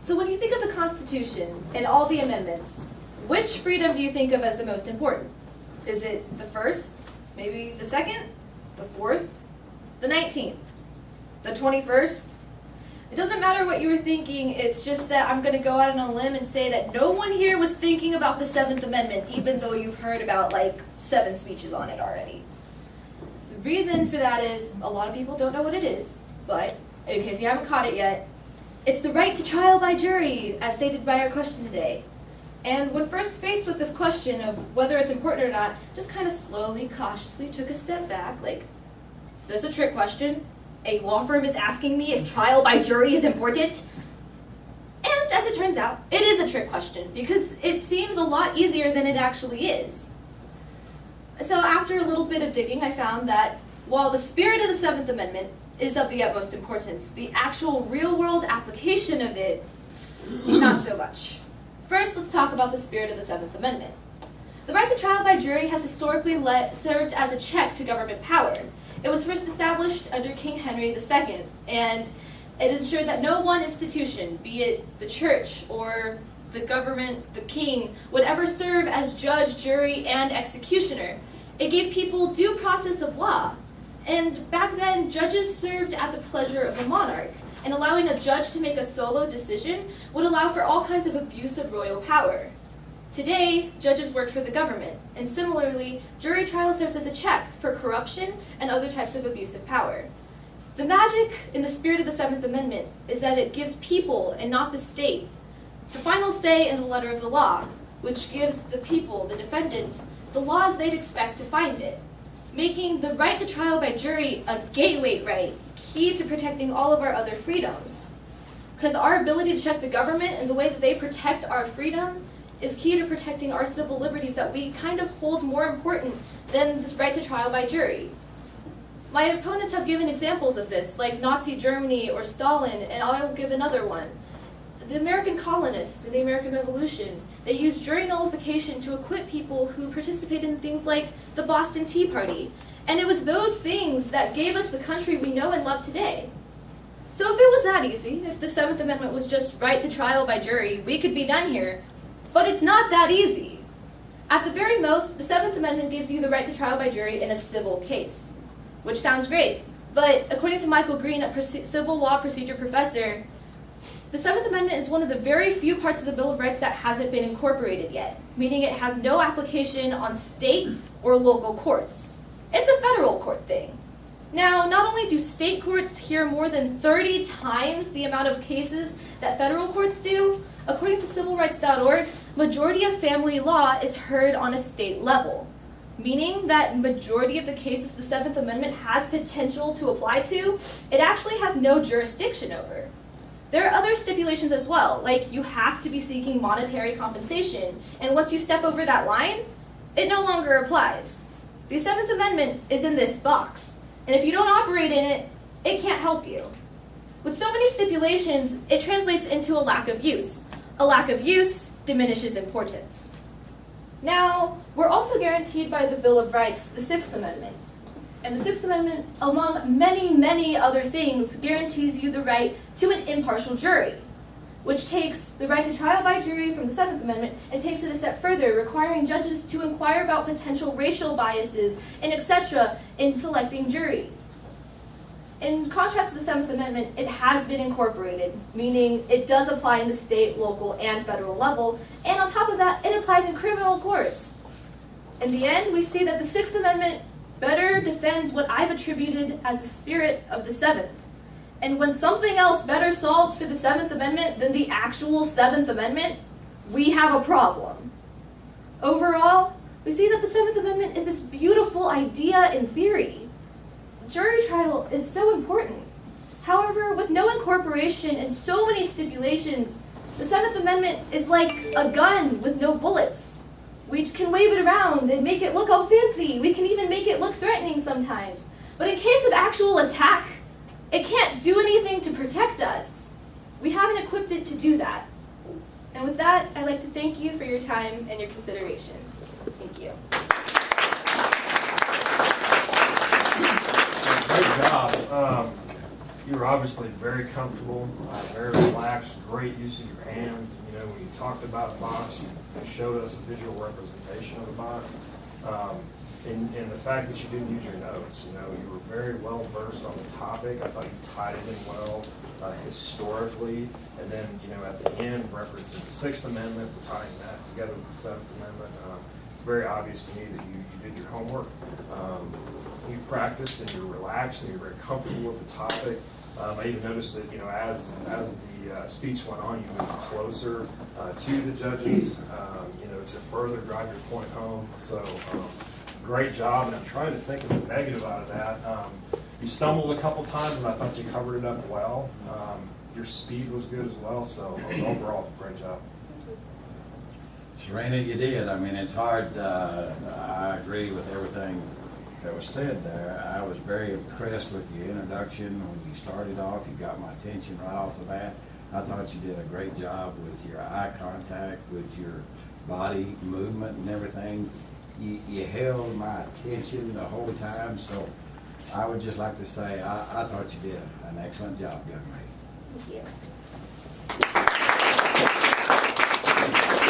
So when you think of the Constitution and all the amendments, which freedom do you think of as the most important? Is it the first, maybe the second, the fourth, the 19th, the 21st? It doesn't matter what you were thinking, it's just that I'm going to go out on a limb and say that no one here was thinking about the 7th Amendment, even though you've heard about like 7 speeches on it already. The reason for that is a lot of people don't know what it is, but in case you haven't caught it yet, it's the right to trial by jury, as stated by our question today. And when first faced with this question of whether it's important or not, just kind of slowly, cautiously took a step back, like, is this a trick question? A law firm is asking me if trial by jury is important? And as it turns out, it is a trick question, because it seems a lot easier than it actually is. So after a little bit of digging, I found that while the spirit of the 7th Amendment is of the utmost importance, the actual real-world application of it, not so much. First, let's talk about the spirit of the 7th Amendment. The right to trial by jury has historically served as a check to government power. It was first established under King Henry II, and it ensured that no one institution, be it the church or the government, the king, would ever serve as judge, jury, and executioner. It gave people due process of law. And back then, judges served at the pleasure of the monarch, and allowing a judge to make a solo decision would allow for all kinds of abuse of royal power. Today, judges work for the government, and similarly, jury trial serves as a check for corruption and other types of abuse of power. The magic in the spirit of the 7th Amendment is that it gives people, and not the state, the final say in the letter of the law, which gives the people, the defendants, the laws they'd expect to find it, making the right to trial by jury a gateway right, key to protecting all of our other freedoms. Because our ability to check the government and the way that they protect our freedom is key to protecting our civil liberties that we kind of hold more important than this right to trial by jury. My opponents have given examples of this, like Nazi Germany or Stalin, and I will give another one. The American colonists in the American Revolution, they used jury nullification to acquit people who participated in things like the Boston Tea Party. And it was those things that gave us the country we know and love today. So if it was that easy, if the 7th Amendment was just right to trial by jury, we could be done here. But it's not that easy. At the very most, the 7th Amendment gives you the right to trial by jury in a civil case, which sounds great. But according to Michael Green, a civil law procedure professor, the 7th Amendment is one of the very few parts of the Bill of Rights that hasn't been incorporated yet, meaning it has no application on state or local courts. It's a federal court thing. Now, not only do state courts hear more than 30 times the amount of cases that federal courts do, according to civilrights.org, majority of family law is heard on a state level, meaning that majority of the cases the 7th Amendment has potential to apply to, it actually has no jurisdiction over. There are other stipulations as well, like you have to be seeking monetary compensation, and once you step over that line, it no longer applies. The 7th Amendment is in this box, and if you don't operate in it, it can't help you. With so many stipulations, it translates into a lack of use. A lack of use diminishes importance. Now, we're also guaranteed by the Bill of Rights, the 6th Amendment. And the 6th Amendment, among many, many other things, guarantees you the right to an impartial jury, which takes the right to trial by jury from the 7th Amendment and takes it a step further, requiring judges to inquire about potential racial biases and etc. in selecting juries. In contrast to the 7th Amendment, it has been incorporated, meaning it does apply in the state, local, and federal level, and on top of that, it applies in criminal courts. In the end, we see that the 6th Amendment better defends what I've attributed as the spirit of the 7th. And when something else better solves for the 7th Amendment than the actual 7th Amendment, we have a problem. Overall, we see that the 7th Amendment is this beautiful idea in theory. Jury trial is so important. However, with no incorporation and so many stipulations, the 7th Amendment is like a gun with no bullets. We can wave it around and make it look all fancy. We can even make it look threatening sometimes. But in case of actual attack, it can't do anything to protect us. We haven't equipped it to do that. And with that, I'd like to thank you for your time and your consideration. Thank you. Great job. You were obviously very comfortable, very relaxed, great use of your hands. You know, when you talked about a box, you showed us a visual representation of the box. And the fact that you didn't use your notes, you know, you were very well versed on the topic. I thought you tied it in well historically. And then, you know, at the end, referencing the Sixth Amendment, tying that together with the Seventh Amendment. It's very obvious to me that you did your homework. You practiced and you're relaxed and you're very comfortable with the topic. I even noticed that, you know, as the speech went on, you moved closer to the judges, you know, to further drive your point home. So great job, and I'm trying to think of the negative out of that. You stumbled a couple times, and I thought you covered it up well. Your speed was good as well, so overall, great job. Serena, you did. I mean, it's hard. I agree with everything that was said there. I was very impressed with your introduction. When you started off, you got my attention right off the bat. I thought you did a great job with your eye contact, with your body movement and everything. You held my attention the whole time, so I would just like to say I thought you did an excellent job, young lady. Thank you.